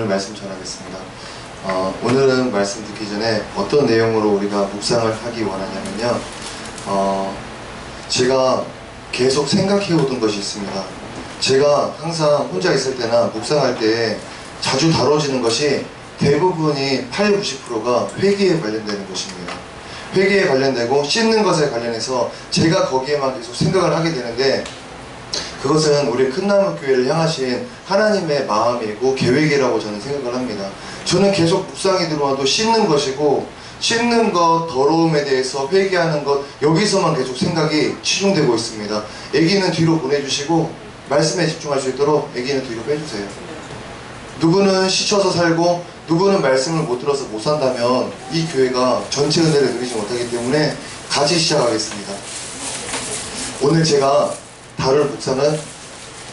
오늘 말씀 전하겠습니다. 오늘은 말씀 듣기 전에 어떤 내용으로 우리가 묵상을 하기 원하냐면요, 제가 계속 생각해 오던 것이 있습니다. 제가 항상 혼자 있을 때나 묵상할 때 자주 다뤄지는 것이 대부분이 80~90%가 회개에 관련되는 것입니다. 회개에 관련되고 씻는 것에 관련해서 제가 거기에만 계속 생각을 하게 되는데, 그것은 우리 큰나무교회를 향하신 하나님의 마음이고 계획이라고 저는 생각을 합니다. 저는 계속 묵상이 들어와도 씻는 것이고, 씻는 것, 더러움에 대해서 회개하는 것, 여기서만 계속 생각이 치중되고 있습니다. 아기는 뒤로 보내주시고 말씀에 집중할 수 있도록 아기는 뒤로 빼주세요. 누구는 씻어서 살고 누구는 말씀을 못 들어서 못 산다면 이 교회가 전체 은혜를 누리지 못하기 때문에 같이 시작하겠습니다. 오늘 제가 다룰 묵상은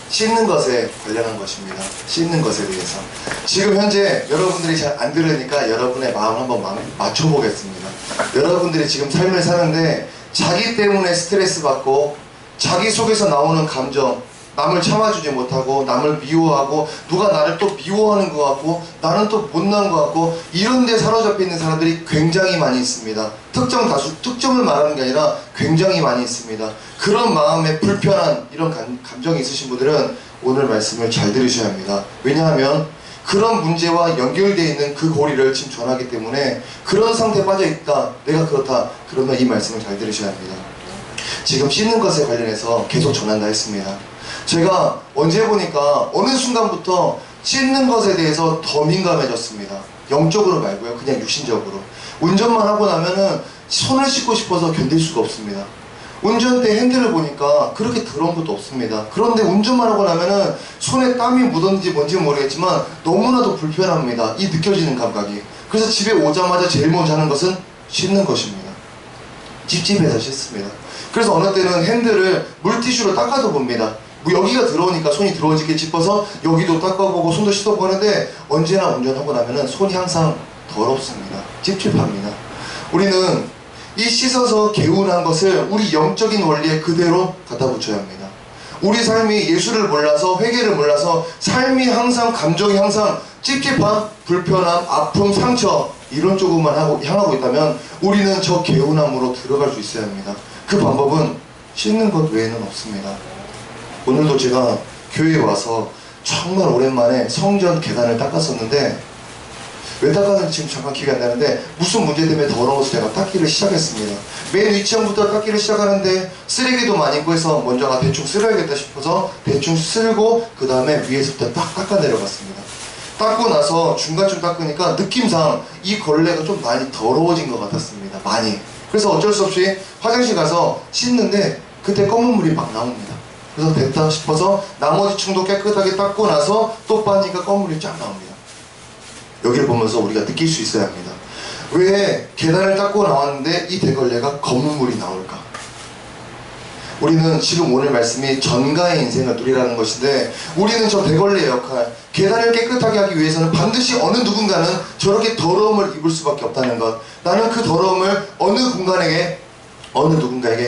씻는 것에 관련한 것입니다. 씻는 것에 대해서. 지금 현재 여러분들이 잘 안 들으니까 여러분의 마음을 한번 맞춰보겠습니다. 여러분들이 지금 삶을 사는데 자기 때문에 스트레스 받고, 자기 속에서 나오는 감정, 남을 참아주지 못하고, 남을 미워하고, 누가 나를 또 미워하는 것 같고, 나는 또 못난 것 같고, 이런 데 사로잡혀 있는 사람들이 굉장히 많이 있습니다. 특정을 말하는 게 아니라 굉장히 많이 있습니다. 그런 마음에 불편한 이런 감정이 있으신 분들은 오늘 말씀을 잘 들으셔야 합니다. 왜냐하면 그런 문제와 연결되어 있는 그 고리를 지금 전하기 때문에, 그런 상태에 빠져있다, 내가 그렇다, 그러면 이 말씀을 잘 들으셔야 합니다. 지금 씻는 것에 관련해서 계속 전한다 했습니다. 제가 언제 보니까 어느 순간부터 씻는 것에 대해서 더 민감해졌습니다. 영적으로 말고요, 그냥 육신적으로. 운전만 하고 나면은 손을 씻고 싶어서 견딜 수가 없습니다. 운전대 핸들을 보니까 그렇게 더러운 것도 없습니다. 그런데 운전만 하고 나면은 손에 땀이 묻었는지 뭔지 모르겠지만 너무나도 불편합니다. 이 느껴지는 감각이. 그래서 집에 오자마자 제일 먼저 하는 것은 씻는 것입니다. 찝찝해서 씻습니다. 그래서 어느 때는 핸들을 물티슈로 닦아도 봅니다. 여기가 들어오니까 손이 들어오지게 짚어서 여기도 닦아보고 손도 씻어보고 하는데, 언제나 운전하고 나면은 손이 항상 더럽습니다. 찝찝합니다. 우리는 이 씻어서 개운한 것을 우리 영적인 원리에 그대로 갖다 붙여야 합니다. 우리 삶이 예수를 몰라서, 회개를 몰라서 삶이 항상, 감정이 항상 찝찝함, 불편함, 아픔, 상처, 이런 쪽으로만 향하고 있다면 우리는 저 개운함으로 들어갈 수 있어야 합니다. 그 방법은 씻는 것 외에는 없습니다. 오늘도 제가 교회에 와서 정말 오랜만에 성전 계단을 닦았었는데, 왜 닦았는지 지금 잠깐 기억이 안 나는데, 무슨 문제 때문에 더러워서 제가 닦기를 시작했습니다. 맨 윗층부터 닦기를 시작하는데 쓰레기도 많이 있고 해서 먼저 대충 쓸어야겠다 싶어서 대충 쓸고 그 다음에 위에서부터 딱 닦아 내려갔습니다. 닦고 나서 중간쯤 닦으니까 느낌상 이 걸레가 좀 많이 더러워진 것 같았습니다. 많이. 그래서 어쩔 수 없이 화장실 가서 씻는데 그때 검은 물이 막 나옵니다. 그래서 됐다 싶어서 나머지 층도 깨끗하게 닦고 나서 또 빠지니까 검은 물이 쫙 나옵니다. 여기를 보면서 우리가 느낄 수 있어야 합니다. 왜 계단을 닦고 나왔는데 이 대걸레가 검은 물이 나올까? 우리는 지금 오늘 말씀이 전가의 인생을 누리라는 것인데, 우리는 저 대걸레의 역할, 계단을 깨끗하게 하기 위해서는 반드시 어느 누군가는 저렇게 더러움을 입을 수밖에 없다는 것, 나는 그 더러움을 어느 누군가에게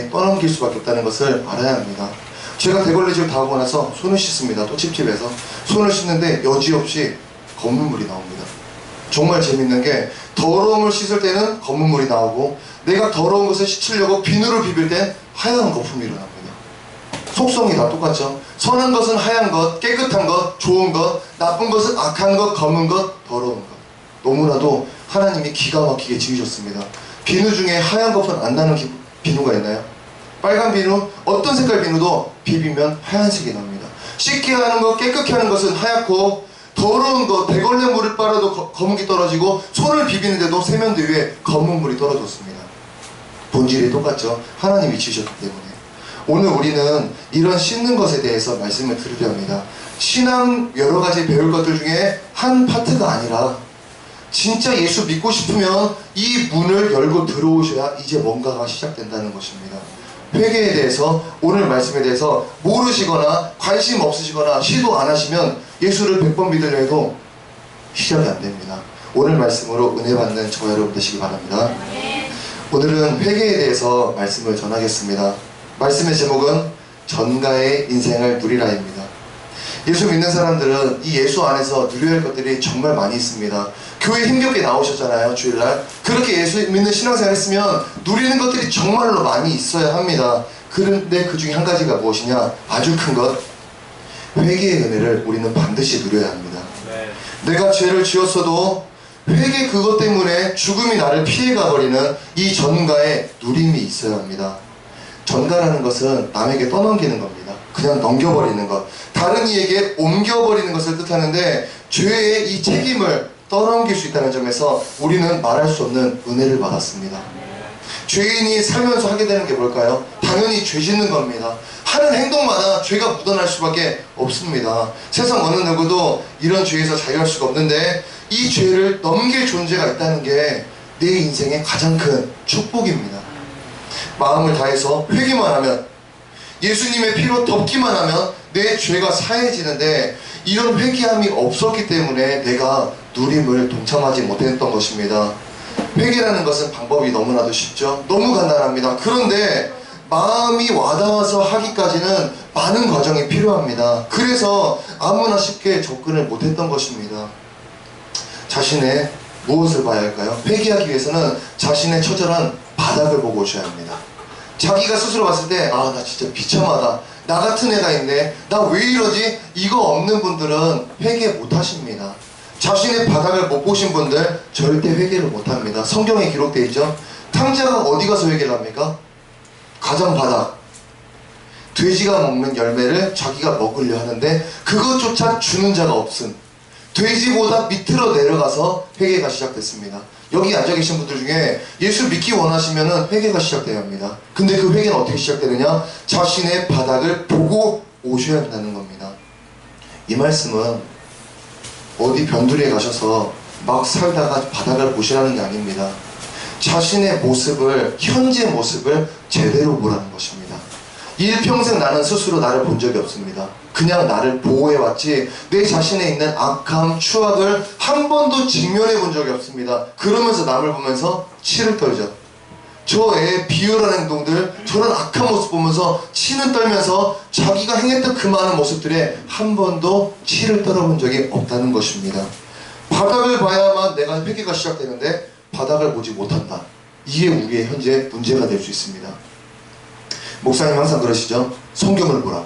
떠넘길 수밖에 없다는 것을 알아야 합니다. 제가 대걸레질 다 하고 나서 손을 씻습니다. 또 찝찝해서 손을 씻는데 여지없이 검은 물이 나옵니다. 정말 재밌는 게, 더러움을 씻을 때는 검은 물이 나오고, 내가 더러운 것을 씻으려고 비누를 비빌 땐 하얀 거품이 일어납니다. 속성이 다 똑같죠. 선한 것은 하얀 것, 깨끗한 것, 좋은 것, 나쁜 것은 악한 것, 검은 것, 더러운 것. 너무나도 하나님이 기가 막히게 지으셨습니다. 비누 중에 하얀 거품 안 나는 비누가 있나요? 빨간 비누, 어떤 색깔 비누도 비비면 하얀색이 납니다. 씻게 하는 것, 깨끗게 하는 것은 하얗고, 더러운 것, 대걸레 물을 빨아도 검은기 떨어지고, 손을 비비는데도 세면대 위에 검은 물이 떨어졌습니다. 본질이 똑같죠. 하나님이 지으셨기 때문에. 오늘 우리는 이런 씻는 것에 대해서 말씀을 드리려 합니다. 신앙 여러 가지 배울 것들 중에 한 파트가 아니라, 진짜 예수 믿고 싶으면 이 문을 열고 들어오셔야 이제 뭔가가 시작된다는 것입니다. 회개에 대해서, 오늘 말씀에 대해서 모르시거나 관심 없으시거나 시도 안 하시면 예수를 100번 믿으려 해도 시작이 안 됩니다. 오늘 말씀으로 은혜 받는 저와 여러분 되시기 바랍니다. 오늘은 회개에 대해서 말씀을 전하겠습니다. 말씀의 제목은 전가의 인생을 누리라입니다. 예수 믿는 사람들은 이 예수 안에서 누려야 할 것들이 정말 많이 있습니다. 교회 힘겹게 나오셨잖아요, 주일날. 그렇게 예수 믿는 신앙생활 했으면 누리는 것들이 정말로 많이 있어야 합니다. 그런데 그 중에 한 가지가 무엇이냐? 아주 큰 것, 회개의 은혜를 우리는 반드시 누려야 합니다. 내가 죄를 지었어도 회개 그것 때문에 죽음이 나를 피해가버리는 이 전가의 누림이 있어야 합니다. 전가라는 것은 남에게 떠넘기는 겁니다. 그냥 넘겨버리는 것, 다른 이에게 옮겨버리는 것을 뜻하는데, 죄의 이 책임을 떠넘길 수 있다는 점에서 우리는 말할 수 없는 은혜를 받았습니다. 죄인이 살면서 하게 되는 게 뭘까요? 당연히 죄 짓는 겁니다. 하는 행동마다 죄가 묻어날 수밖에 없습니다. 세상 어느 누구도 이런 죄에서 자유할 수가 없는데, 이 죄를 넘길 존재가 있다는 게 내 인생의 가장 큰 축복입니다. 마음을 다해서 회개만 하면, 예수님의 피로 덮기만 하면 내 죄가 사해지는데, 이런 회개함이 없었기 때문에 내가 누림을 동참하지 못했던 것입니다. 회개라는 것은 방법이 너무나도 쉽죠. 너무 간단합니다. 그런데 마음이 와닿아서 하기까지는 많은 과정이 필요합니다. 그래서 아무나 쉽게 접근을 못했던 것입니다. 자신의 무엇을 봐야 할까요? 회개하기 위해서는 자신의 처절한 바닥을 보고 오셔야 합니다. 자기가 스스로 봤을 때, 아, 나 진짜 비참하다, 나 같은 애가 있네, 나 왜 이러지? 이거 없는 분들은 회개 못하십니다. 자신의 바닥을 못 보신 분들 절대 회개를 못합니다. 성경에 기록되어 있죠. 탕자가 어디 가서 회개를 합니까? 가장 바닥. 돼지가 먹는 열매를 자기가 먹으려 하는데 그것조차 주는 자가 없음, 돼지보다 밑으로 내려가서 회개가 시작됐습니다. 여기 앉아 계신 분들 중에 예수 믿기 원하시면 회개가 시작돼야 합니다. 근데 그 회개는 어떻게 시작되느냐? 자신의 바닥을 보고 오셔야 한다는 겁니다. 이 말씀은 어디 변두리에 가셔서 막 살다가 바닥을 보시라는 게 아닙니다. 자신의 모습을, 현재 모습을 제대로 보라는 것입니다. 일평생 나는 스스로 나를 본 적이 없습니다. 그냥 나를 보호해왔지 내 자신에 있는 악함, 추악을 한 번도 직면해 본 적이 없습니다. 그러면서 남을 보면서 치를 떨죠. 저 애의 비열한 행동들, 저런 악한 모습 보면서 치는 떨면서 자기가 행했던 그 많은 모습들에 한 번도 치를 떨어본 적이 없다는 것입니다. 바닥을 봐야만 내가 회개가 시작되는데 바닥을 보지 못한다. 이게 우리의 현재 문제가 될 수 있습니다. 목사님 항상 그러시죠? 성경을 보라고.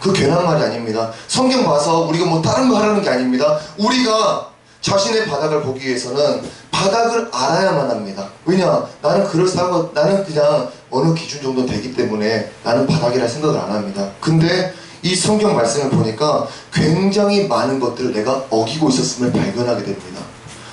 그 괜한 말이 아닙니다. 성경 봐서 우리가 뭐 다른 거 하라는 게 아닙니다. 우리가 자신의 바닥을 보기 위해서는 바닥을 알아야만 합니다. 왜냐? 나는 그럴싸하고 나는 그냥 어느 기준 정도 되기 때문에 나는 바닥이라 생각을 안 합니다. 근데 이 성경 말씀을 보니까 굉장히 많은 것들을 내가 어기고 있었음을 발견하게 됩니다.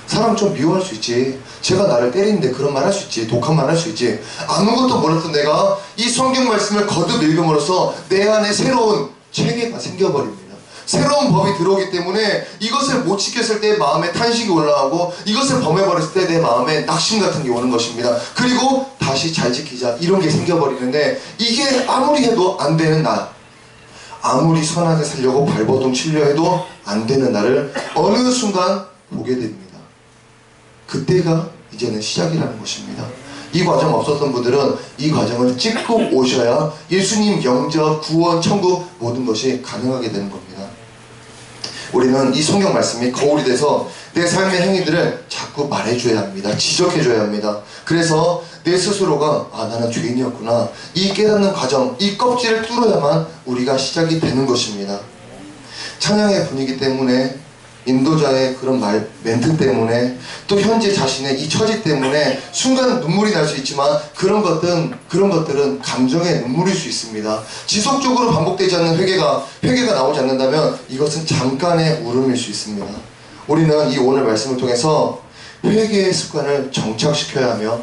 사람 좀 미워할 수 있지, 제가 나를 때리는데 그런 말 할 수 있지, 독한 말 할 수 있지, 아무것도 몰랐던 내가 이 성경 말씀을 거듭 읽음으로써 내 안에 새로운 체계가 생겨버립니다. 새로운 법이 들어오기 때문에 이것을 못 지켰을 때 마음에 탄식이 올라오고, 이것을 범해버렸을 때 내 마음에 낙심 같은 게 오는 것입니다. 그리고 다시 잘 지키자, 이런 게 생겨버리는데, 이게 아무리 해도 안 되는 나, 아무리 선하게 살려고 발버둥 치려 해도 안 되는 나를 어느 순간 보게 됩니다. 그때가 이제는 시작이라는 것입니다. 이 과정 없었던 분들은 이 과정을 찍고 오셔야 예수님 영접, 구원, 천국 모든 것이 가능하게 되는 겁니다. 우리는 이 성경 말씀이 거울이 돼서 내 삶의 행위들을 자꾸 말해줘야 합니다. 지적해줘야 합니다. 그래서 내 스스로가, 아, 나는 죄인이었구나, 이 깨닫는 과정, 이 껍질을 뚫어야만 우리가 시작이 되는 것입니다. 찬양의 분위기 때문에, 인도자의 그런 멘트 때문에, 또 현재 자신의 이 처지 때문에 순간 눈물이 날 수 있지만 그런 것들은 감정의 눈물일 수 있습니다. 지속적으로 반복되지 않는 회개가 나오지 않는다면 이것은 잠깐의 울음일 수 있습니다. 우리는 이 오늘 말씀을 통해서 회개의 습관을 정착시켜야 하며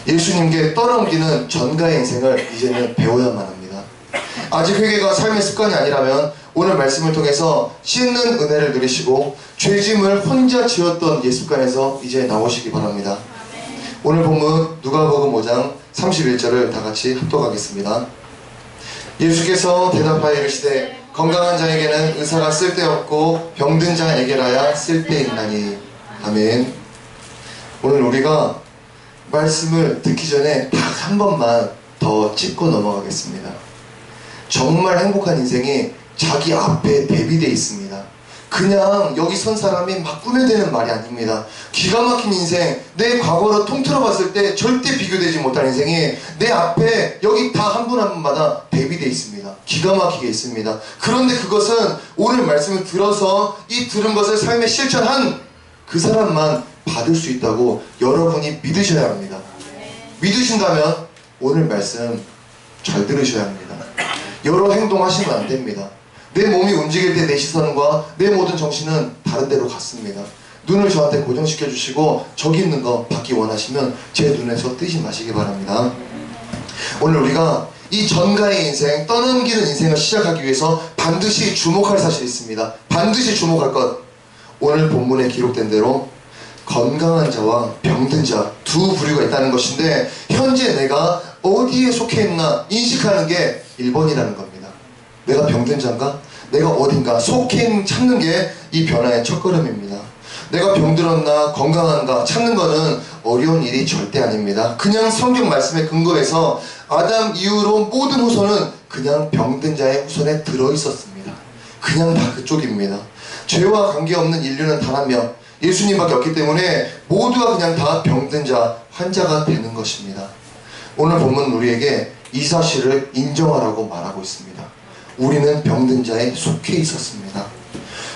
예수님께 떠넘기는 전가의 인생을 이제는 배워야만 합니다. 아직 회개가 삶의 습관이 아니라면 오늘 말씀을 통해서 씻는 은혜를 누리시고 죄짐을 혼자 지었던 예습관에서 이제 나오시기 바랍니다. 오늘 본문 누가복음 5장 31절을 다 같이 합독하겠습니다. 예수께서 대답하여 이르시되 건강한 자에게는 의사가 쓸데없고 병든 자에게라야 쓸데있나니. 아멘. 오늘 우리가 말씀을 듣기 전에 딱 한 번만 더 짚고 넘어가겠습니다. 정말 행복한 인생이 자기 앞에 대비되어 있습니다. 그냥 여기 선 사람이 막 꾸며대는 말이 아닙니다. 기가 막힌 인생, 내 과거로 통틀어 봤을 때 절대 비교되지 못할 인생이 내 앞에 여기 다 한 분 한 분마다 대비되어 있습니다. 기가 막히게 있습니다. 그런데 그것은 오늘 말씀을 들어서 이 들은 것을 삶에 실천한 그 사람만 받을 수 있다고 여러분이 믿으셔야 합니다. 믿으신다면 오늘 말씀 잘 들으셔야 합니다. 여러 행동하시면 안 됩니다. 내 몸이 움직일 때 내 시선과 내 모든 정신은 다른 데로 갔습니다. 눈을 저한테 고정시켜 주시고 저기 있는 거 받기 원하시면 제 눈에서 뜨지 마시기 바랍니다. 오늘 우리가 이 전가의 인생, 떠넘기는 인생을 시작하기 위해서 반드시 주목할 사실이 있습니다. 반드시 주목할 것. 오늘 본문에 기록된 대로 건강한 자와 병든 자 두 부류가 있다는 것인데, 현재 내가 어디에 속해 있나 인식하는 게 1번이라는 겁니다. 내가 병든 자인가? 내가 어딘가 속해 찾는 게 이 변화의 첫걸음입니다. 내가 병들었나 건강한가 찾는 거는 어려운 일이 절대 아닙니다. 그냥 성경 말씀에 근거해서 아담 이후로 모든 후손은 그냥 병든 자의 후손에 들어있었습니다. 그냥 다 그쪽입니다. 죄와 관계없는 인류는 단 한 명, 예수님밖에 없기 때문에 모두가 그냥 다 병든 자, 환자가 되는 것입니다. 오늘 본문 우리에게 이 사실을 인정하라고 말하고 있습니다. 우리는 병든 자에 속해 있었습니다.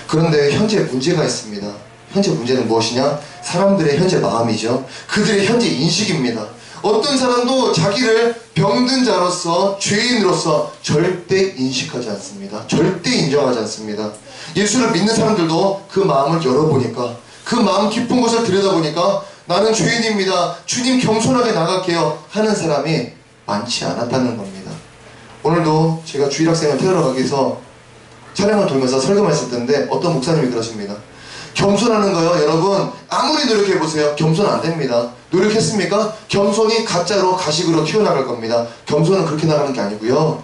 그런데 현재 문제가 있습니다. 현재 문제는 무엇이냐? 사람들의 현재 마음이죠. 그들의 현재 인식입니다. 어떤 사람도 자기를 병든 자로서, 죄인으로서 절대 인식하지 않습니다. 절대 인정하지 않습니다. 예수를 믿는 사람들도 그 마음을 열어보니까, 그 마음 깊은 곳을 들여다보니까 나는 죄인입니다, 주님 겸손하게 나갈게요 하는 사람이 많지 않았다는 겁니다. 오늘도 제가 주일학생을 태우러 가기 위해서 차량을 돌면서 설교만 했을 텐데 어떤 목사님이 그러십니다. 겸손하는 거요, 여러분 아무리 노력해보세요, 겸손 안됩니다. 노력했습니까? 겸손이 가짜로 가식으로 튀어나갈 겁니다. 겸손은 그렇게 나가는 게 아니고요,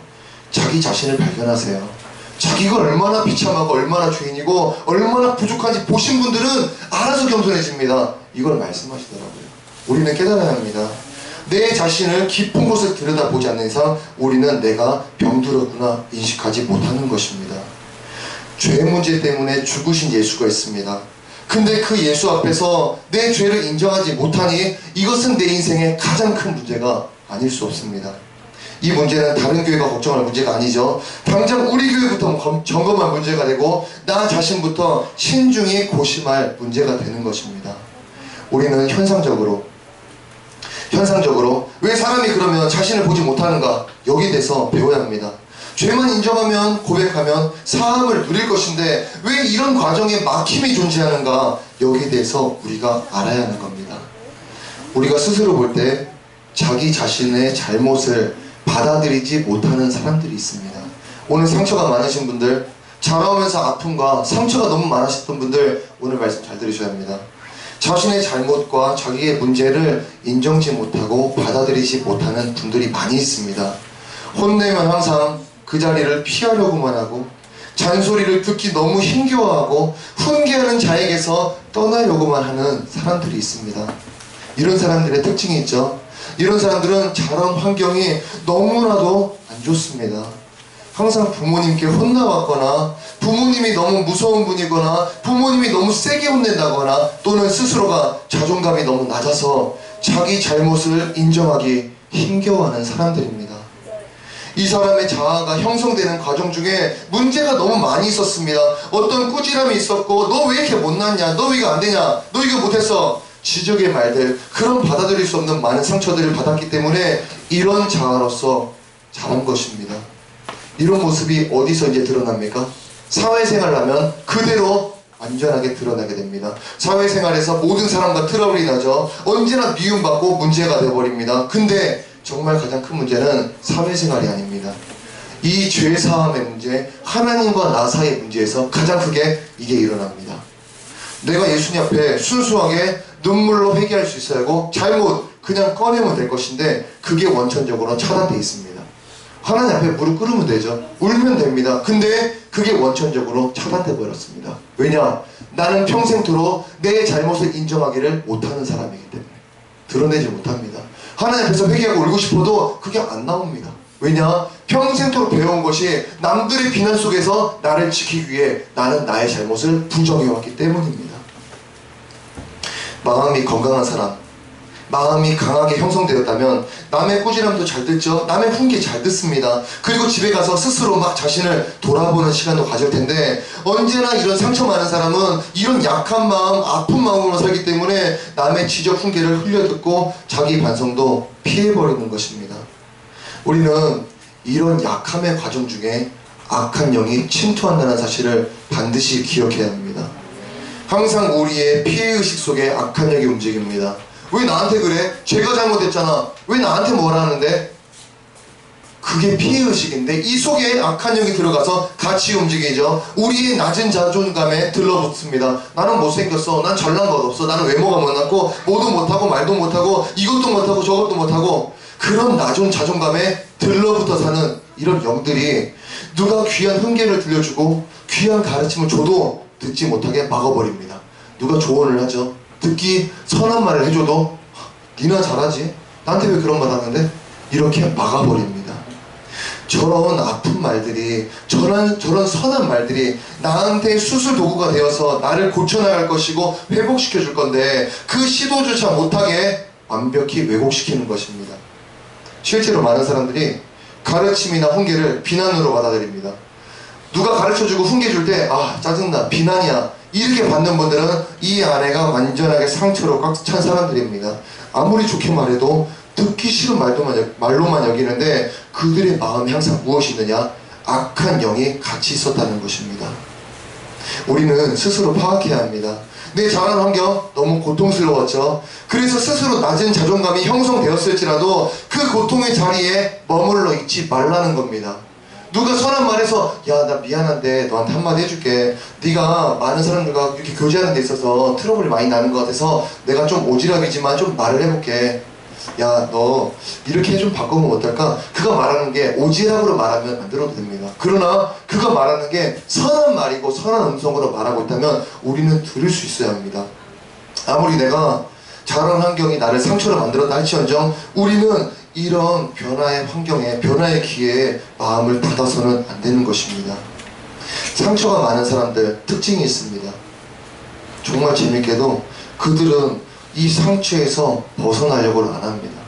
자기 자신을 발견하세요. 자기가 얼마나 비참하고 얼마나 죄인이고 얼마나 부족한지 보신 분들은 알아서 겸손해집니다. 이걸 말씀하시더라고요. 우리는 깨달아야 합니다. 내 자신을 깊은 곳을 들여다보지 않는 이상 우리는 내가 병들었구나 인식하지 못하는 것입니다. 죄 문제 때문에 죽으신 예수가 있습니다. 근데 그 예수 앞에서 내 죄를 인정하지 못하니 이것은 내 인생의 가장 큰 문제가 아닐 수 없습니다. 이 문제는 다른 교회가 걱정할 문제가 아니죠. 당장 우리 교회부터 점검할 문제가 되고 나 자신부터 신중히 고심할 문제가 되는 것입니다. 우리는 현상적으로 왜 사람이 그러면 자신을 보지 못하는가, 여기에 대해서 배워야 합니다. 죄만 인정하면, 고백하면 사함을 누릴 것인데 왜 이런 과정에 막힘이 존재하는가, 여기에 대해서 우리가 알아야 하는 겁니다. 우리가 스스로 볼 때 자기 자신의 잘못을 받아들이지 못하는 사람들이 있습니다. 오늘 상처가 많으신 분들, 자라오면서 아픔과 상처가 너무 많으셨던 분들 오늘 말씀 잘 들으셔야 합니다. 자신의 잘못과 자기의 문제를 인정지 못하고 받아들이지 못하는 분들이 많이 있습니다. 혼내면 항상 그 자리를 피하려고만 하고, 잔소리를 듣기 너무 힘겨워하고 훈계하는 자에게서 떠나려고만 하는 사람들이 있습니다. 이런 사람들의 특징이 있죠. 이런 사람들은 자란 환경이 너무나도 안 좋습니다. 항상 부모님께 혼나왔거나, 부모님이 너무 무서운 분이거나, 부모님이 너무 세게 혼낸다거나, 또는 스스로가 자존감이 너무 낮아서 자기 잘못을 인정하기 힘겨워하는 사람들입니다. 이 사람의 자아가 형성되는 과정 중에 문제가 너무 많이 있었습니다. 어떤 꾸지람이 있었고, 너 왜 이렇게 못났냐, 너 왜 이거 안 되냐, 너 이거 못했어, 지적의 말들, 그런 받아들일 수 없는 많은 상처들을 받았기 때문에 이런 자아로서 자란 것입니다. 이런 모습이 어디서 이제 드러납니까? 사회생활을 하면 그대로 완전하게 드러나게 됩니다. 사회생활에서 모든 사람과 트러블이 나죠. 언제나 미움받고 문제가 되어버립니다. 근데 정말 가장 큰 문제는 사회생활이 아닙니다. 이 죄사함의 문제, 하나님과 나 사이의 문제에서 가장 크게 이게 일어납니다. 내가 예수님 앞에 순수하게 눈물로 회개할 수 있어야 하고, 잘못 그냥 꺼내면 될 것인데 그게 원천적으로 차단되어 있습니다. 하나님 앞에 무릎 꿇으면 되죠. 울면 됩니다. 근데 그게 원천적으로 차단되어 버렸습니다. 왜냐? 나는 평생토록 내 잘못을 인정하기를 못하는 사람이기 때문에 드러내지 못합니다. 하나님 앞에서 회개하고 울고 싶어도 그게 안 나옵니다. 왜냐? 평생토록 배워온 것이 남들의 비난 속에서 나를 지키기 위해 나는 나의 잘못을 부정해왔기 때문입니다. 마음이 건강한 사람, 마음이 강하게 형성되었다면 남의 꾸지람도 잘 듣죠. 남의 훈계 잘 듣습니다. 그리고 집에 가서 스스로 막 자신을 돌아보는 시간도 가질 텐데, 언제나 이런 상처 많은 사람은 이런 약한 마음, 아픈 마음으로 살기 때문에 남의 지적 훈계를 흘려듣고 자기 반성도 피해버리는 것입니다. 우리는 이런 약함의 과정 중에 악한 영이 침투한다는 사실을 반드시 기억해야 합니다. 항상 우리의 피해의식 속에 악한 영이 움직입니다. 왜 나한테 그래? 쟤가 잘못했잖아. 왜 나한테 뭐라 하는데? 그게 피해의식인데 이 속에 악한 영이 들어가서 같이 움직이죠. 우리의 낮은 자존감에 들러붙습니다. 나는 못생겼어. 난 잘난 것 없어. 나는 외모가 못났고 뭐도 못하고 말도 못하고 이것도 못하고 저것도 못하고, 그런 낮은 자존감에 들러붙어 사는 이런 영들이 누가 귀한 훈계를 들려주고 귀한 가르침을 줘도 듣지 못하게 막아버립니다. 누가 조언을 하죠. 듣기 선한 말을 해줘도 니나 잘하지? 나한테 왜 그런 말 하는데? 이렇게 막아버립니다. 저런 아픈 말들이, 저런 선한 말들이 나한테 수술 도구가 되어서 나를 고쳐나갈 것이고 회복시켜 줄 건데, 그 시도조차 못하게 완벽히 왜곡시키는 것입니다. 실제로 많은 사람들이 가르침이나 훈계를 비난으로 받아들입니다. 누가 가르쳐주고 훈계 줄 때 짜증나, 비난이야, 이렇게 받는 분들은 이 안에가 완전하게 상처로 꽉 찬 사람들입니다. 아무리 좋게 말해도 듣기 싫은 말로만 여기는데 그들의 마음에 항상 무엇이 있느냐? 악한 영이 같이 있었다는 것입니다. 우리는 스스로 파악해야 합니다. 내 자란 환경 너무 고통스러웠죠. 그래서 스스로 낮은 자존감이 형성되었을지라도 그 고통의 자리에 머물러 있지 말라는 겁니다. 누가 선한 말해서 야, 나 미안한데 너한테 한마디 해줄게. 네가 많은 사람들과 이렇게 교제하는 데 있어서 트러블이 많이 나는 것 같아서 내가 좀 오지랖이지만 좀 말을 해볼게. 야, 너 이렇게 좀 바꾸면 어떨까? 그가 말하는 게 오지랖으로 말하면 안 들어도 됩니다. 그러나 그가 말하는 게 선한 말이고 선한 음성으로 말하고 있다면 우리는 들을 수 있어야 합니다. 아무리 내가 자란 환경이 나를 상처로 만들었다 할지언정 우리는 이런 변화의 환경에, 변화의 기회에 마음을 닫아서는 안 되는 것입니다. 상처가 많은 사람들 특징이 있습니다. 정말 재밌게도 그들은 이 상처에서 벗어나려고는 안 합니다.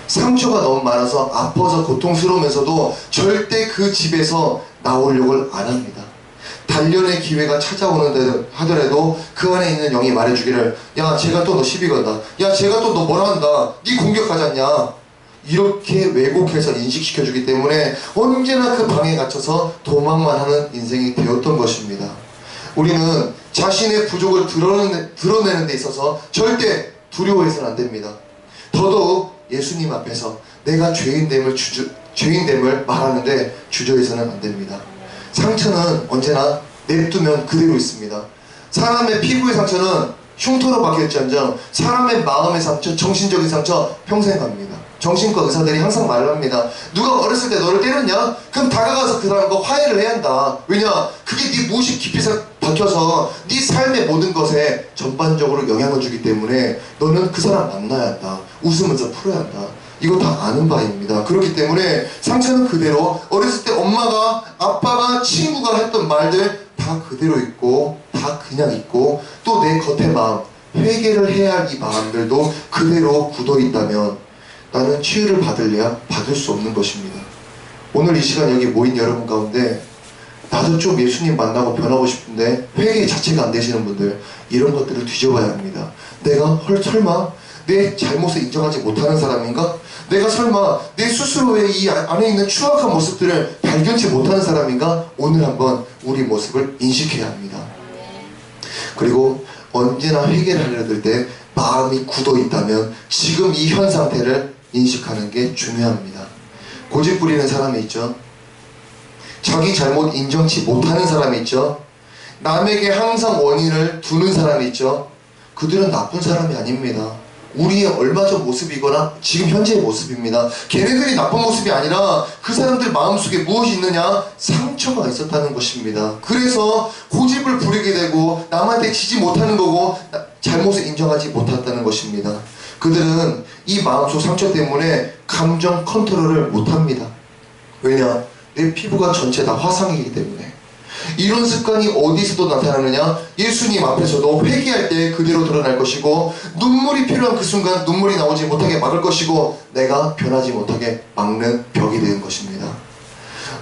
상처가 너무 많아서 아파서 고통스러우면서도 절대 그 집에서 나오려고 안 합니다. 단련의 기회가 찾아오는데 하더라도 그 안에 있는 영이 말해주기를, 야, 쟤가 또 너 시비 건다. 야, 쟤가 또 너 뭐라 한다. 네 공격하지 않냐. 이렇게 왜곡해서 인식시켜주기 때문에 언제나 그 방에 갇혀서 도망만 하는 인생이 되었던 것입니다. 우리는 자신의 부족을 드러내는 데 있어서 절대 두려워해서는 안 됩니다. 더더욱 예수님 앞에서 내가 죄인됨을 말하는데 주저해서는 안 됩니다. 상처는 언제나 냅두면 그대로 있습니다. 사람의 피부의 상처는 흉터로 바뀔지언정 사람의 마음의 상처, 정신적인 상처 평생 갑니다. 정신과 의사들이 항상 말을 합니다. 누가 어렸을 때 너를 때렸냐? 그럼 다가가서 그 사람과 화해를 해야 한다. 왜냐? 그게 네 무의식 깊이 박혀서 네 삶의 모든 것에 전반적으로 영향을 주기 때문에 너는 그 사람 만나야 한다. 웃으면서 풀어야 한다. 이거 다 아는 바입니다. 그렇기 때문에 상처는 그대로, 어렸을 때 엄마가, 아빠가, 친구가 했던 말들 다 그대로 있고, 다 그냥 있고, 또 내 겉의 마음, 회개를 해야 할 이 마음들도 그대로 굳어있다면 나는 치유를 받을래야 받을 수 없는 것입니다. 오늘 이 시간 여기 모인 여러분 가운데 나도 좀 예수님 만나고 변하고 싶은데 회개 자체가 안 되시는 분들, 이런 것들을 뒤져봐야 합니다. 내가 설마 내 잘못을 인정하지 못하는 사람인가? 내가 설마 내 스스로의 이 안에 있는 추악한 모습들을 발견치 못하는 사람인가? 오늘 한번 우리 모습을 인식해야 합니다. 그리고 언제나 회개를 하려 들 때 마음이 굳어 있다면 지금 이 현 상태를 인식하는 게 중요합니다. 고집 부리는 사람이 있죠. 자기 잘못 인정치 못하는 사람이 있죠. 남에게 항상 원인을 두는 사람이 있죠. 그들은 나쁜 사람이 아닙니다. 우리의 얼마 전 모습이거나 지금 현재의 모습입니다. 걔네들이 나쁜 모습이 아니라 그 사람들 마음속에 무엇이 있느냐? 상처가 있었다는 것입니다. 그래서 고집을 부리게 되고 남한테 지지 못하는 거고 잘못을 인정하지 못했다는 것입니다. 그들은 이 마음속 상처 때문에 감정 컨트롤을 못합니다. 왜냐? 내 피부가 전체 다 화상이기 때문에. 이런 습관이 어디서도 나타나느냐? 예수님 앞에서도 회개할 때 그대로 드러날 것이고, 눈물이 필요한 그 순간 눈물이 나오지 못하게 막을 것이고, 내가 변하지 못하게 막는 벽이 되는 것입니다.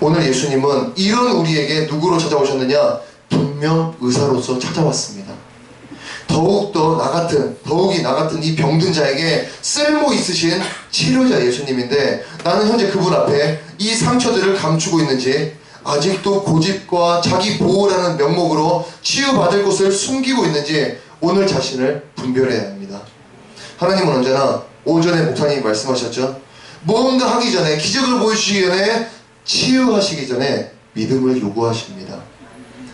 오늘 예수님은 이런 우리에게 누구로 찾아오셨느냐? 분명 의사로서 찾아왔습니다. 더욱이 나 같은 이 병든 자에게 쓸모 있으신 치료자 예수님인데, 나는 현재 그분 앞에 이 상처들을 감추고 있는지, 아직도 고집과 자기 보호라는 명목으로 치유받을 것을 숨기고 있는지 오늘 자신을 분별해야 합니다. 하나님은 언제나 오전에 목사님이 말씀하셨죠. 뭔가 하기 전에, 기적을 보여주시기 전에, 치유하시기 전에 믿음을 요구하십니다.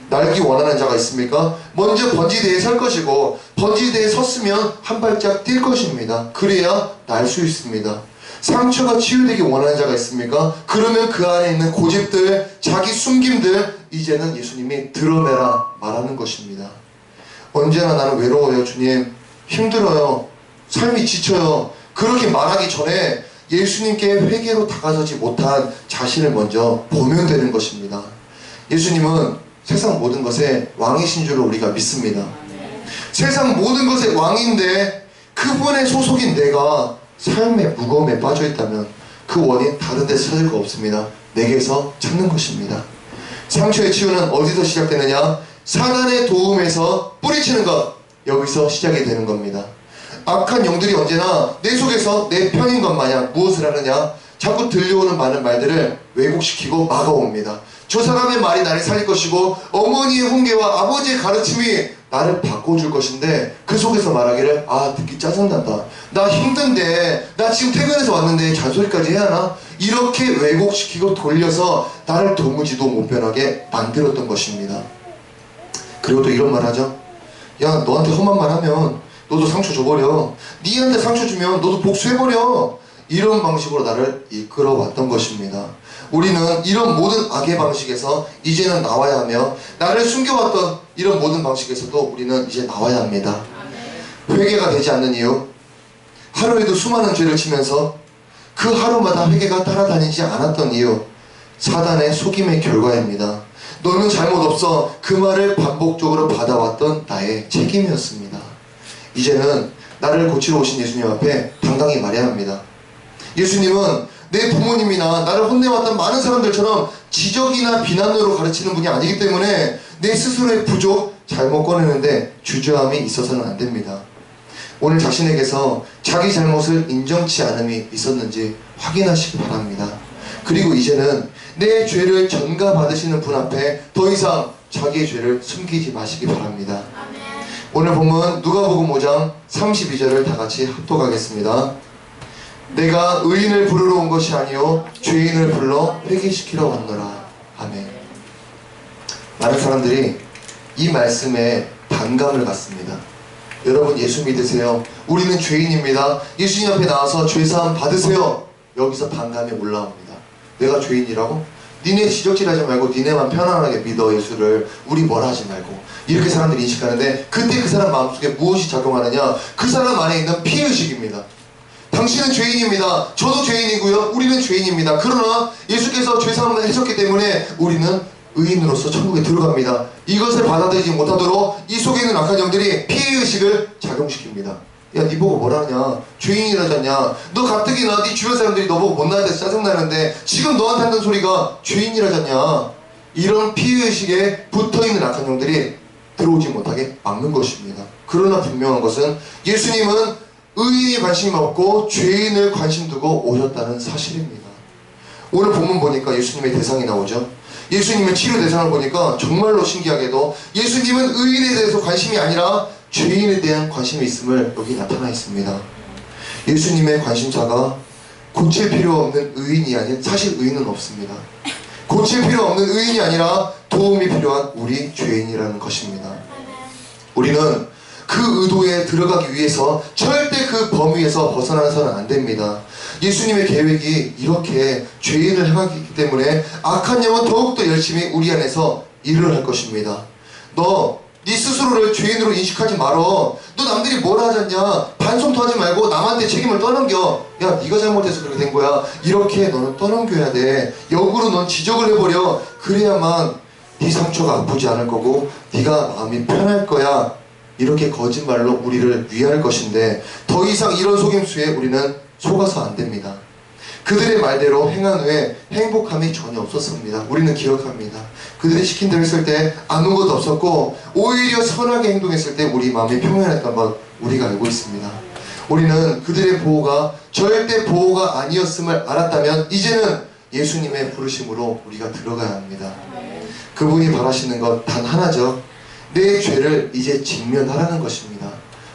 날기 원하는 자가 있습니까? 먼저 번지대에 설 것이고, 번지대에 섰으면 한 발짝 뛸 것입니다. 그래야 날 수 있습니다. 상처가 치유되기 원하는 자가 있습니까? 그러면 그 안에 있는 고집들, 자기 숨김들, 이제는 예수님이 드러내라 말하는 것입니다. 언제나 나는 외로워요, 주님. 힘들어요. 삶이 지쳐요. 그렇게 말하기 전에 예수님께 회개로 다가서지 못한 자신을 먼저 보면 되는 것입니다. 예수님은 세상 모든 것의 왕이신 줄을 우리가 믿습니다. 세상 모든 것의 왕인데 그분의 소속인 내가 삶의 무거움에 빠져있다면 그 원인 다른 데서 찾을 거 없습니다. 내게서 찾는 것입니다. 상처의 치유는 어디서 시작되느냐? 사단의 도움에서 뿌리치는 것, 여기서 시작이 되는 겁니다. 악한 영들이 언제나 내 속에서 내 편인 것 마냥 무엇을 하느냐? 자꾸 들려오는 많은 말들을 왜곡시키고 막아옵니다. 저 사람의 말이 나를 살릴 것이고, 어머니의 훈계와 아버지의 가르침이 나를 바꿔줄 것인데, 그 속에서 말하기를, 아, 듣기 짜증난다. 나 힘든데, 나 지금 퇴근해서 왔는데 잔소리까지 해야 하나? 이렇게 왜곡시키고 돌려서 나를 도무지도 못 변하게 만들었던 것입니다. 그리고 또 이런 말 하죠. 야, 너한테 험한 말 하면 너도 상처 줘버려. 니한테 상처 주면 너도 복수해버려. 이런 방식으로 나를 이끌어왔던 것입니다. 우리는 이런 모든 악의 방식에서 이제는 나와야 하며, 나를 숨겨왔던 이런 모든 방식에서도 우리는 이제 나와야 합니다. 회개가 되지 않는 이유, 하루에도 수많은 죄를 지면서 그 하루마다 회개가 따라다니지 않았던 이유, 사단의 속임의 결과입니다. 너는 잘못 없어, 그 말을 반복적으로 받아왔던 나의 책임이었습니다. 이제는 나를 고치러 오신 예수님 앞에 당당히 말해야 합니다. 예수님은 내 부모님이나 나를 혼내왔던 많은 사람들처럼 지적이나 비난으로 가르치는 분이 아니기 때문에 내 스스로의 부족, 잘못 꺼내는데 주저함이 있어서는 안 됩니다. 오늘 자신에게서 자기 잘못을 인정치 않음이 있었는지 확인하시기 바랍니다. 그리고 이제는 내 죄를 전가받으시는 분 앞에 더 이상 자기의 죄를 숨기지 마시기 바랍니다. 오늘 본문 누가복음 5장 32절을 다 같이 합독하겠습니다. 내가 의인을 부르러 온 것이 아니요 죄인을 불러 회개시키러 왔노라. 아멘. 많은 사람들이 이 말씀에 반감을 갖습니다. 여러분, 예수 믿으세요. 우리는 죄인입니다. 예수님 앞에 나와서 죄사함 받으세요. 여기서 반감이 올라옵니다. 내가 죄인이라고? 니네 지적질하지 말고 니네만 편안하게 믿어, 예수를. 우리 뭐라 하지 말고. 이렇게 사람들이 인식하는데, 그때 그 사람 마음속에 무엇이 작용하느냐? 그 사람 안에 있는 피의식입니다. 당신은 죄인입니다. 저도 죄인이고요. 우리는 죄인입니다. 그러나 예수께서 죄사함을 해줬기 때문에 우리는 의인으로서 천국에 들어갑니다. 이것을 받아들이지 못하도록 이 속에 있는 악한 영들이 피해의식을 작용시킵니다. 야, 니 보고 뭐라 하냐? 죄인이라잖냐? 너 가뜩이나 네 주변 사람들이 너 보고 못나는 데서 짜증나는데 지금 너한테 하는 소리가 죄인이라잖냐? 이런 피해의식에 붙어있는 악한 영들이 들어오지 못하게 막는 것입니다. 그러나 분명한 것은 예수님은 의인이 관심이 없고 죄인을 관심 두고 오셨다는 사실입니다. 오늘 본문 보니까 예수님의 대상이 나오죠. 예수님의 치료 대상을 보니까 정말로 신기하게도 예수님은 의인에 대해서 관심이 아니라 죄인에 대한 관심이 있음을 여기 나타나 있습니다. 예수님의 관심사가 고칠 필요 없는 의인이 아닌, 사실 의인은 없습니다. 고칠 필요 없는 의인이 아니라 도움이 필요한 우리 죄인이라는 것입니다. 우리는 그 의도에 들어가기 위해서 절대 그 범위에서 벗어나서는 안 됩니다. 예수님의 계획이 이렇게 죄인을 향하기 때문에 악한 영은 더욱더 열심히 우리 안에서 일을 할 것입니다. 네 스스로를 죄인으로 인식하지 말어. 너 남들이 뭐라 하잖냐, 반성도 하지 말고 남한테 책임을 떠넘겨. 야, 네가 잘못해서 그렇게 된 거야. 이렇게 너는 떠넘겨야 돼. 역으로 넌 지적을 해버려. 그래야만 네 상처가 아프지 않을 거고 네가 마음이 편할 거야. 이렇게 거짓말로 우리를 위할 것인데, 더 이상 이런 속임수에 우리는 속아서 안 됩니다. 그들의 말대로 행한 후에 행복함이 전혀 없었습니다. 우리는 기억합니다. 그들이 시킨 대로 했을 때 아무것도 없었고, 오히려 선하게 행동했을 때 우리 마음이 평안했던 것 우리가 알고 있습니다. 우리는 그들의 보호가 절대 보호가 아니었음을 알았다면 이제는 예수님의 부르심으로 우리가 들어가야 합니다. 그분이 바라시는 것 단 하나죠. 내 죄를 이제 직면하라는 것입니다.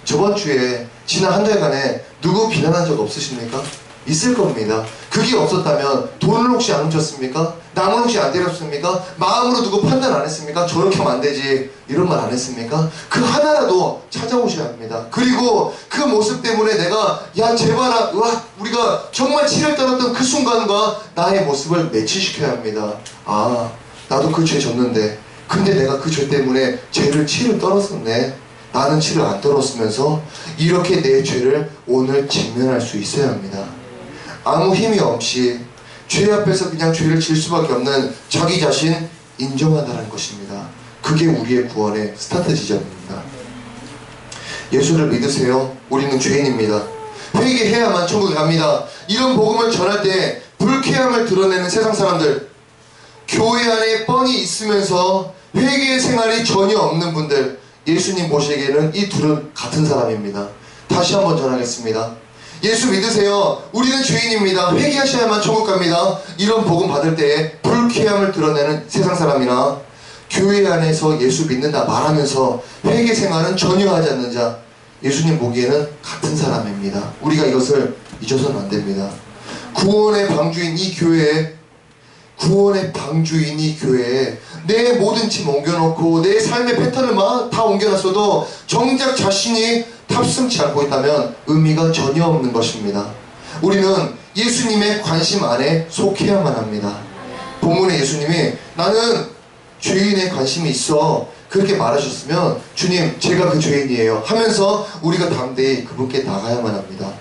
저번 주에 지난 한 달간에 누구 비난한 적 없으십니까? 있을 겁니다. 그게 없었다면 돈을 혹시 안 훔쳤습니까? 남을 혹시 안 때렸습니까? 마음으로 누구 판단 안 했습니까? 저렇게 하면 안 되지, 이런 말 안 했습니까? 그 하나라도 찾아오셔야 합니다. 그리고 그 모습 때문에 내가 야 제발아, 우리가 정말 치를 떨었던 그 순간과 나의 모습을 매치시켜야 합니다. 아, 나도 그 죄 졌는데, 근데 내가 그 죄 때문에 치를 떨었었네. 나는 치를 안 떨었으면서 이렇게 내 죄를 오늘 직면할 수 있어야 합니다. 아무 힘이 없이 죄 앞에서 그냥 죄를 질 수밖에 없는 자기 자신 인정한다는 것입니다. 그게 우리의 구원의 스타트 지점입니다. 예수를 믿으세요. 우리는 죄인입니다. 회개해야만 천국에 갑니다. 이런 복음을 전할 때 불쾌함을 드러내는 세상 사람들, 교회 안에 뻔히 있으면서 회개의 생활이 전혀 없는 분들, 예수님 보시기에는 이 둘은 같은 사람입니다. 다시 한번 전하겠습니다. 예수 믿으세요. 우리는 죄인입니다. 회개하셔야만 천국 갑니다. 이런 복음 받을 때에 불쾌함을 드러내는 세상 사람이나, 교회 안에서 예수 믿는다 말하면서 회개 생활은 전혀 하지 않는 자, 예수님 보기에는 같은 사람입니다. 우리가 이것을 잊어서는 안 됩니다. 구원의 방주인 이 교회에 내 모든 짐 옮겨놓고 내 삶의 패턴을 막 다 옮겨놨어도 정작 자신이 탑승치 않고 있다면 의미가 전혀 없는 것입니다. 우리는 예수님의 관심 안에 속해야만 합니다. 본문에 예수님이 나는 죄인의 관심이 있어 그렇게 말하셨으면, 주님 제가 그 죄인이에요 하면서 우리가 담대히 그분께 나가야만 합니다.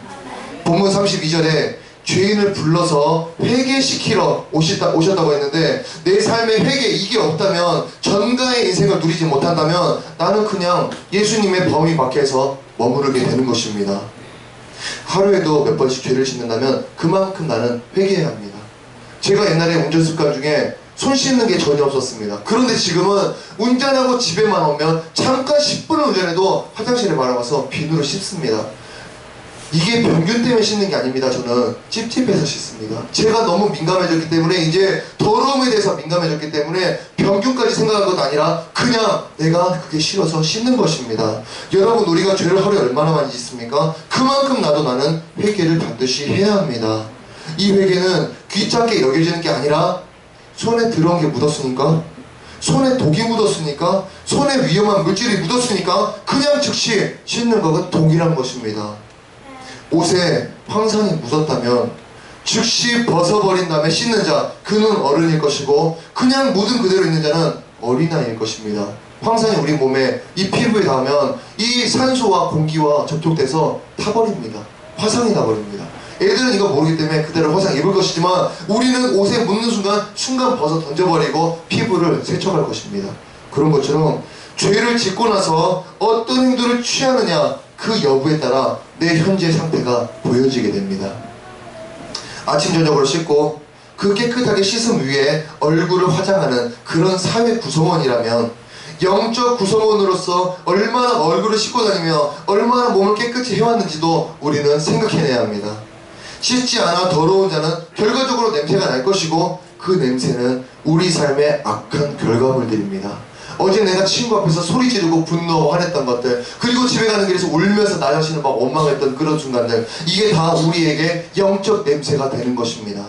본문 32절에 죄인을 불러서 회개시키러 오셨다고 했는데, 내 삶의 회개 이게 없다면, 전가의 인생을 누리지 못한다면 나는 그냥 예수님의 범위 밖에서 머무르게 되는 것입니다. 하루에도 몇 번씩 죄를 짓는다면 그만큼 나는 회개해야 합니다. 제가 옛날에 운전 습관 중에 손 씻는 게 전혀 없었습니다. 그런데 지금은 운전하고 집에만 오면 잠깐 10분을 운전해도 화장실에 말아가서 비누로 씻습니다. 이게 병균 때문에 씻는 게 아닙니다. 저는 찝찝해서 씻습니다. 제가 너무 민감해졌기 때문에, 이제 더러움에 대해서 민감해졌기 때문에 병균까지 생각한 것 아니라 그냥 내가 그게 싫어서 씻는 것입니다. 여러분, 우리가 죄를 하루에 얼마나 많이 짓습니까? 그만큼 나는 회개를 반드시 해야 합니다. 이 회개는 귀찮게 여겨지는 게 아니라, 손에 더러운 게 묻었으니까, 손에 독이 묻었으니까, 손에 위험한 물질이 묻었으니까 그냥 즉시 씻는 것은 동일한 것입니다. 옷에 황산이 묻었다면 즉시 벗어버린 다음에 씻는 자, 그는 어른일 것이고, 그냥 묻은 그대로 있는 자는 어린아이일 것입니다. 황산이 우리 몸에, 이 피부에 닿으면 이 산소와 공기와 접촉돼서 타버립니다. 화상이 나버립니다. 애들은 이거 모르기 때문에 그대로 화상 입을 것이지만, 우리는 옷에 묻는 순간 벗어 던져버리고 피부를 세척할 것입니다. 그런 것처럼 죄를 짓고 나서 어떤 행동을 취하느냐, 그 여부에 따라 내 현재 상태가 보여지게 됩니다. 아침 저녁으로 씻고 그 깨끗하게 씻음 위에 얼굴을 화장하는 그런 사회 구성원이라면, 영적 구성원으로서 얼마나 얼굴을 씻고 다니며 얼마나 몸을 깨끗이 해왔는지도 우리는 생각해내야 합니다. 씻지 않아 더러운 자는 결과적으로 냄새가 날 것이고, 그 냄새는 우리 삶의 악한 결과물들입니다. 어제 내가 친구 앞에서 소리 지르고 분노하고 화냈던 것들, 그리고 집에 가는 길에서 울면서 나 자신을 막 원망했던 그런 순간들, 이게 다 우리에게 영적 냄새가 되는 것입니다.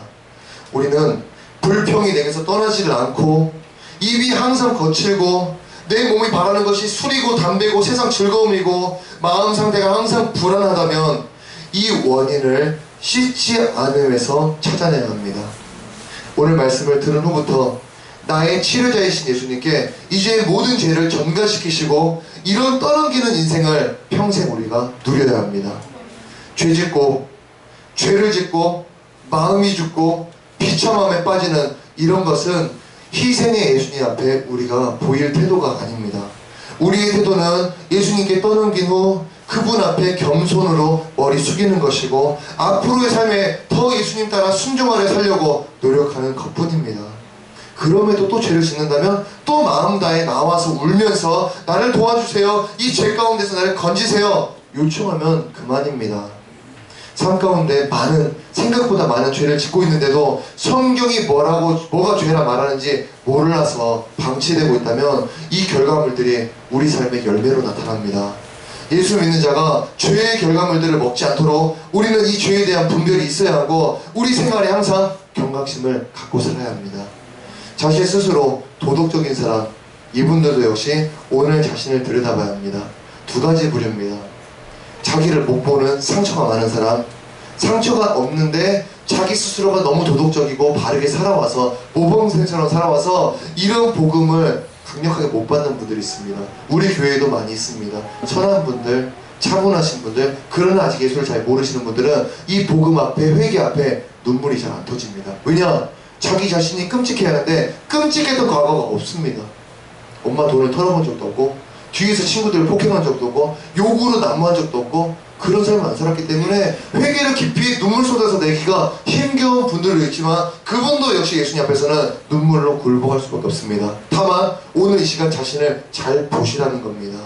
우리는 불평이 내게서 떠나지를 않고, 입이 항상 거칠고, 내 몸이 바라는 것이 술이고 담배고 세상 즐거움이고, 마음 상태가 항상 불안하다면 이 원인을 씻지 않음에서 찾아내야 합니다. 오늘 말씀을 들은 후부터 나의 치료자이신 예수님께 이제 모든 죄를 전가시키시고 이런 떠넘기는 인생을 평생 우리가 누려야 합니다. 죄 짓고 죄를 짓고 마음이 죽고 비참함에 빠지는 이런 것은 희생의 예수님 앞에 우리가 보일 태도가 아닙니다. 우리의 태도는 예수님께 떠넘긴 후 그분 앞에 겸손으로 머리 숙이는 것이고 앞으로의 삶에 더 예수님 따라 순종하려 살려고 노력하는 것뿐입니다. 그럼에도 또 죄를 짓는다면 또 마음 다해 나와서 울면서 나를 도와주세요, 이 죄 가운데서 나를 건지세요 요청하면 그만입니다. 삶 가운데 생각보다 많은 죄를 짓고 있는데도 성경이 뭐가 죄라 말하는지 몰라서 방치되고 있다면 이 결과물들이 우리 삶의 열매로 나타납니다. 예수 믿는 자가 죄의 결과물들을 먹지 않도록 우리는 이 죄에 대한 분별이 있어야 하고 우리 생활에 항상 경각심을 갖고 살아야 합니다. 자신 스스로 도덕적인 사람, 이분들도 역시 오늘 자신을 들여다봐야 합니다. 두 가지 부류입니다. 자기를 못 보는 상처가 많은 사람, 상처가 없는데 자기 스스로가 너무 도덕적이고 바르게 살아와서 모범생처럼 살아와서 이런 복음을 강력하게 못 받는 분들이 있습니다. 우리 교회에도 많이 있습니다. 선한 분들, 차분하신 분들, 그러나 아직 예수를 잘 모르시는 분들은 이 복음 앞에, 회개 앞에 눈물이 잘 안 터집니다. 왜냐? 자기 자신이 끔찍해하는데 끔찍했던 과거가 없습니다. 엄마 돈을 털어본 적도 없고 뒤에서 친구들을 폭행한 적도 없고 욕으로 난무한 적도 없고 그런 삶을 안 살았기 때문에 회개를 깊이 눈물 쏟아서 내기가 힘겨운 분들도 있지만 그분도 역시 예수님 앞에서는 눈물로 굴복할 수밖에 없습니다. 다만 오늘 이 시간 자신을 잘 보시라는 겁니다.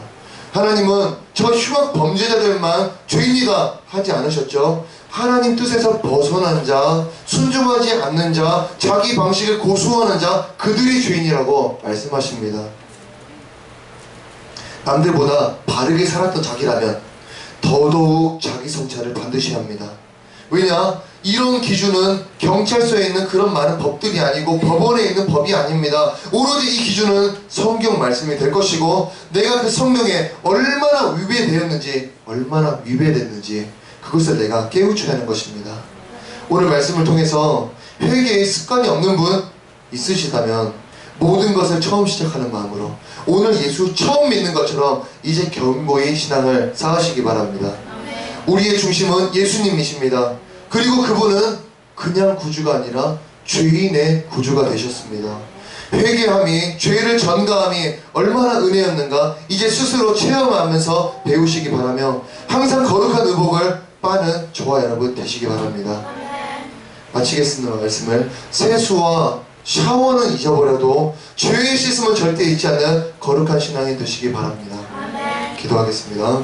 하나님은 저 흉악 범죄자들만 죄인이다 하지 않으셨죠. 하나님 뜻에서 벗어난 자, 순종하지 않는 자, 자기 방식을 고수하는 자, 그들이 죄인이라고 말씀하십니다. 남들보다 바르게 살았던 자기라면 더더욱 자기 성찰을 반드시 합니다. 왜냐? 이런 기준은 경찰서에 있는 그런 많은 법들이 아니고 법원에 있는 법이 아닙니다. 오로지 이 기준은 성경 말씀이 될 것이고 내가 그 성경에 얼마나 위배되었는지, 얼마나 위배됐는지 그것을 내가 깨우쳐야 하는 것입니다. 오늘 말씀을 통해서 회개의 습관이 없는 분 있으시다면 모든 것을 처음 시작하는 마음으로 오늘 예수 처음 믿는 것처럼 이제 견고히 신앙을 쌓으시기 바랍니다. 우리의 중심은 예수님이십니다. 그리고 그분은 그냥 구주가 아니라 죄인의 구주가 되셨습니다. 회개함이, 죄를 전가함이 얼마나 은혜였는가 이제 스스로 체험하면서 배우시기 바라며 항상 거룩한 의복을 빠는 저와 여러분 되시기 바랍니다. 마치겠습니다. 말씀을 세수와 샤워는 잊어버려도 죄의 씻음은 절대 잊지 않는 거룩한 신앙이 되시기 바랍니다. 기도하겠습니다.